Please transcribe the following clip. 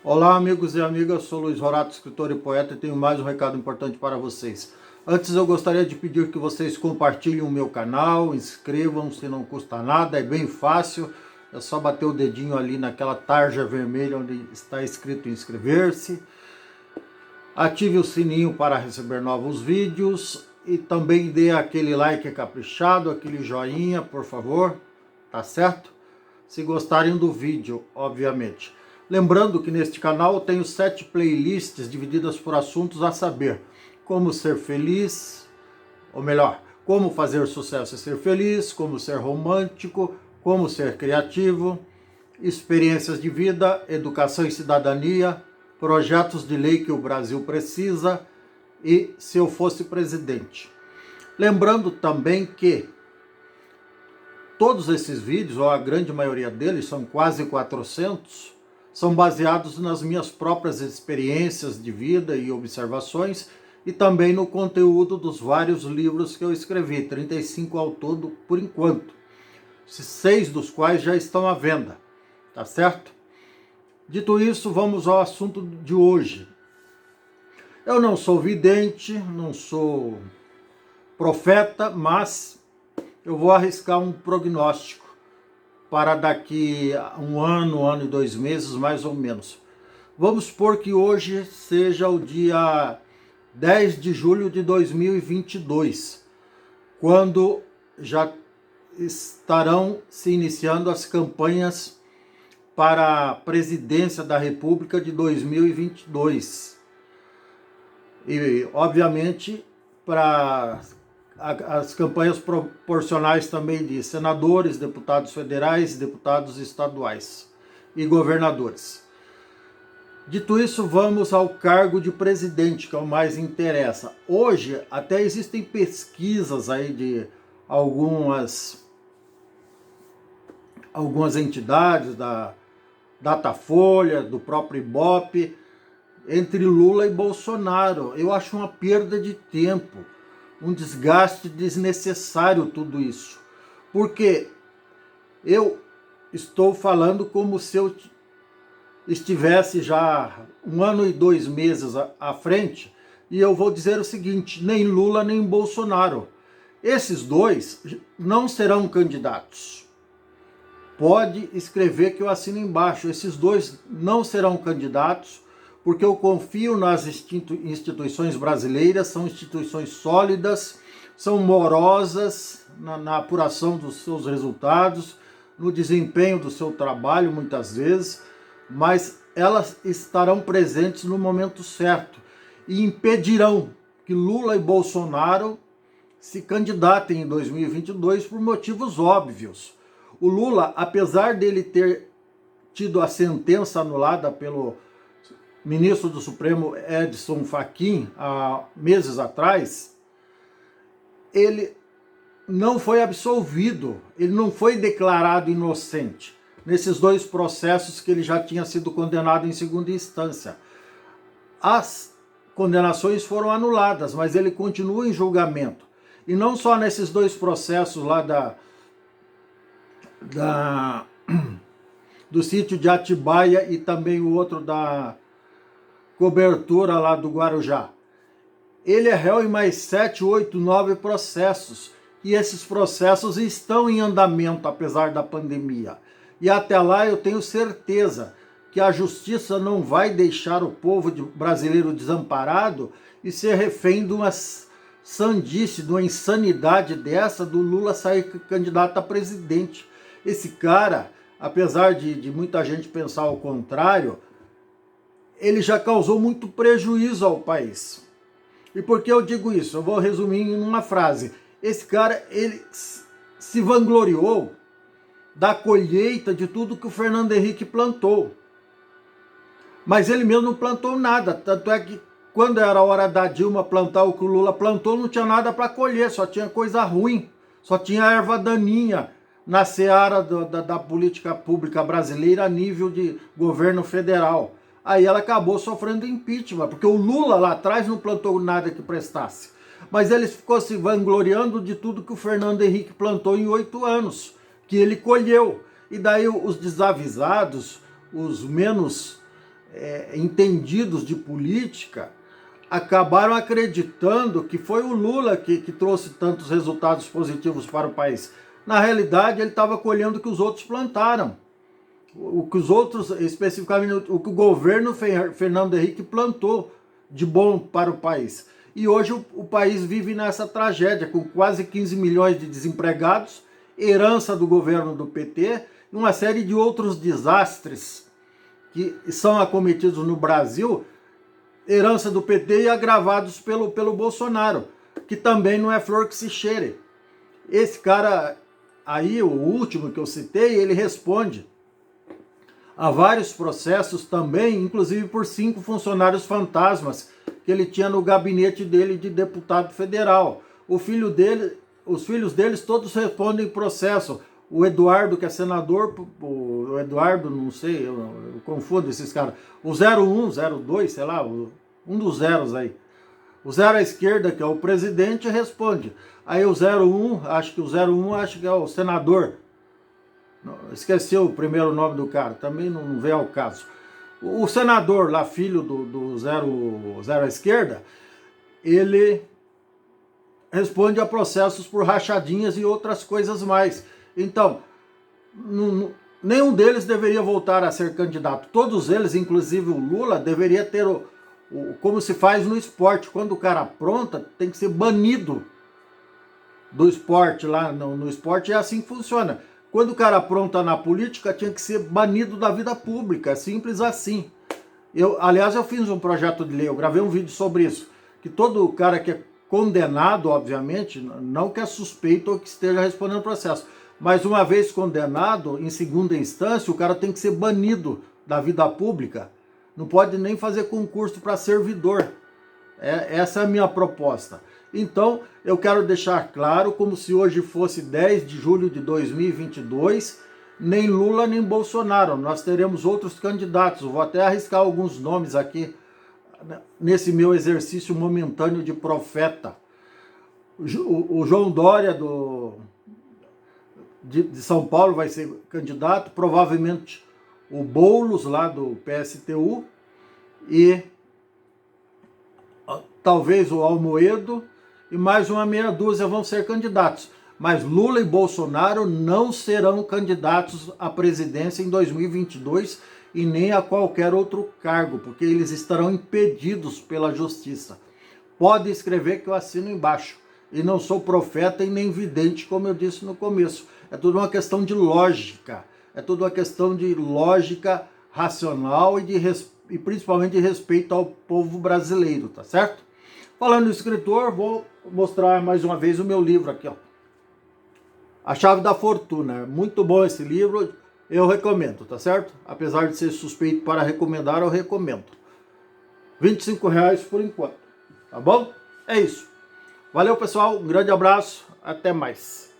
Olá, amigos e amigas, sou Luiz Rorato, escritor e poeta, e tenho mais um recado importante para vocês. Antes, eu gostaria de pedir que vocês compartilhem o meu canal, inscrevam-se, não custa nada, é bem fácil, é só bater o dedinho ali naquela tarja vermelha onde está escrito inscrever-se. Ative o sininho para receber novos vídeos e também dê aquele like caprichado, aquele joinha, por favor, tá certo? Se gostarem do vídeo, obviamente. Lembrando que neste canal eu tenho 7 playlists divididas por assuntos a saber: como ser feliz, ou melhor, como fazer sucesso e ser feliz, como ser romântico, como ser criativo, experiências de vida, educação e cidadania, projetos de lei que o Brasil precisa e se eu fosse presidente. Lembrando também que todos esses vídeos, ou a grande maioria deles, são quase 400, são baseados nas minhas próprias experiências de vida e observações e também no conteúdo dos vários livros que eu escrevi, 35 ao todo por enquanto, 6 dos quais já estão à venda, tá certo? Dito isso, vamos ao assunto de hoje. Eu não sou vidente, não sou profeta, mas eu vou arriscar um prognóstico para daqui a um ano e 2 meses, mais ou menos. Vamos supor que hoje seja o dia 10 de julho de 2022, quando já estarão se iniciando as campanhas para a presidência da República de 2022. E, obviamente, para as campanhas proporcionais também de senadores, deputados federais, deputados estaduais e governadores. Dito isso, vamos ao cargo de presidente, que é o mais interessa. Hoje, até existem pesquisas aí de algumas entidades, da Datafolha, do próprio Ibope, entre Lula e Bolsonaro. Eu acho uma perda de tempo, um desgaste desnecessário tudo isso. Porque eu estou falando como se eu estivesse já 1 ano e 2 meses à frente, e eu vou dizer o seguinte: nem Lula nem Bolsonaro. Esses dois não serão candidatos. Pode escrever que eu assino embaixo. Esses dois não serão candidatos, porque eu confio nas instituições brasileiras, são instituições sólidas, são morosas na apuração dos seus resultados, no desempenho do seu trabalho, muitas vezes, mas elas estarão presentes no momento certo e impedirão que Lula e Bolsonaro se candidatem em 2022 por motivos óbvios. O Lula, apesar dele ter tido a sentença anulada pelo ministro do Supremo Edson Fachin há meses atrás, ele não foi absolvido, ele não foi declarado inocente nesses 2 processos que ele já tinha sido condenado em segunda instância. As condenações foram anuladas, mas ele continua em julgamento. E não só nesses 2 processos lá do sítio de Atibaia e também o outro da cobertura lá do Guarujá. Ele é réu em mais 7, 8, 9 processos. E esses processos estão em andamento, apesar da pandemia. E até lá eu tenho certeza que a justiça não vai deixar o povo brasileiro desamparado e ser refém de uma sandice, de uma insanidade dessa, do Lula sair candidato a presidente. Esse cara, apesar de muita gente pensar o contrário, ele já causou muito prejuízo ao país. E por que eu digo isso? Eu vou resumir em uma frase. Esse cara, ele se vangloriou da colheita de tudo que o Fernando Henrique plantou. Mas ele mesmo não plantou nada. Tanto é que quando era a hora da Dilma plantar o que o Lula plantou, não tinha nada para colher, só tinha coisa ruim, só tinha erva daninha na seara da política pública brasileira a nível de governo federal. Aí ela acabou sofrendo impeachment, porque o Lula lá atrás não plantou nada que prestasse. Mas ele ficou se vangloriando de tudo que o Fernando Henrique plantou em 8 anos, que ele colheu. E daí os desavisados, os menos entendidos de política acabaram acreditando que foi o Lula que trouxe tantos resultados positivos para o país. Na realidade, ele estava colhendo o que os outros plantaram. O que os outros, especificamente o que o governo Fernando Henrique plantou de bom para o país. E hoje o país vive nessa tragédia, com quase 15 milhões de desempregados, herança do governo do PT, e uma série de outros desastres que são acometidos no Brasil, herança do PT e agravados pelo Bolsonaro, que também não é flor que se cheire. Esse cara aí, o último que eu citei, ele responde a vários processos também, inclusive por 5 funcionários fantasmas que ele tinha no gabinete dele de deputado federal. Os filhos deles todos respondem processo. O Eduardo, que é senador, o Eduardo, não sei, eu confundo esses caras. O 01, 02, sei lá, um dos zeros aí. O 0 à esquerda, que é o presidente, responde. Aí o 01, acho que é o senador. Esqueci o primeiro nome do cara, também não vem ao caso. O senador lá, filho do 0 à esquerda, ele responde a processos por rachadinhas e outras coisas mais. Então, nenhum deles deveria voltar a ser candidato. Todos eles, inclusive o Lula, deveria ter como se faz no esporte. Quando o cara apronta, tem que ser banido do esporte. Lá no esporte é assim que funciona. Quando o cara apronta na política, tinha que ser banido da vida pública. Simples assim. Aliás, eu fiz um projeto de lei, eu gravei um vídeo sobre isso. Que todo cara que é condenado, obviamente, não que é suspeito ou que esteja respondendo processo, mas uma vez condenado, em segunda instância, o cara tem que ser banido da vida pública. Não pode nem fazer concurso para servidor. Essa é a minha proposta. Então, eu quero deixar claro, como se hoje fosse 10 de julho de 2022, nem Lula nem Bolsonaro. Nós teremos outros candidatos. Eu vou até arriscar alguns nomes aqui, nesse meu exercício momentâneo de profeta. O João Dória, de São Paulo, vai ser candidato, provavelmente o Boulos, lá do PSTU, e talvez o Almoedo, e mais uma meia dúzia vão ser candidatos. Mas Lula e Bolsonaro não serão candidatos à presidência em 2022 e nem a qualquer outro cargo, porque eles estarão impedidos pela justiça. Pode escrever que eu assino embaixo. E não sou profeta e nem vidente, como eu disse no começo. É tudo uma questão de lógica. É tudo uma questão de lógica racional e principalmente de respeito ao povo brasileiro, tá certo? Falando em escritor, vou mostrar mais uma vez o meu livro aqui, ó. A Chave da Fortuna. Muito bom esse livro, eu recomendo, tá certo? Apesar de ser suspeito para recomendar, eu recomendo. R$25 por enquanto, tá bom? É isso. Valeu, pessoal, um grande abraço, até mais.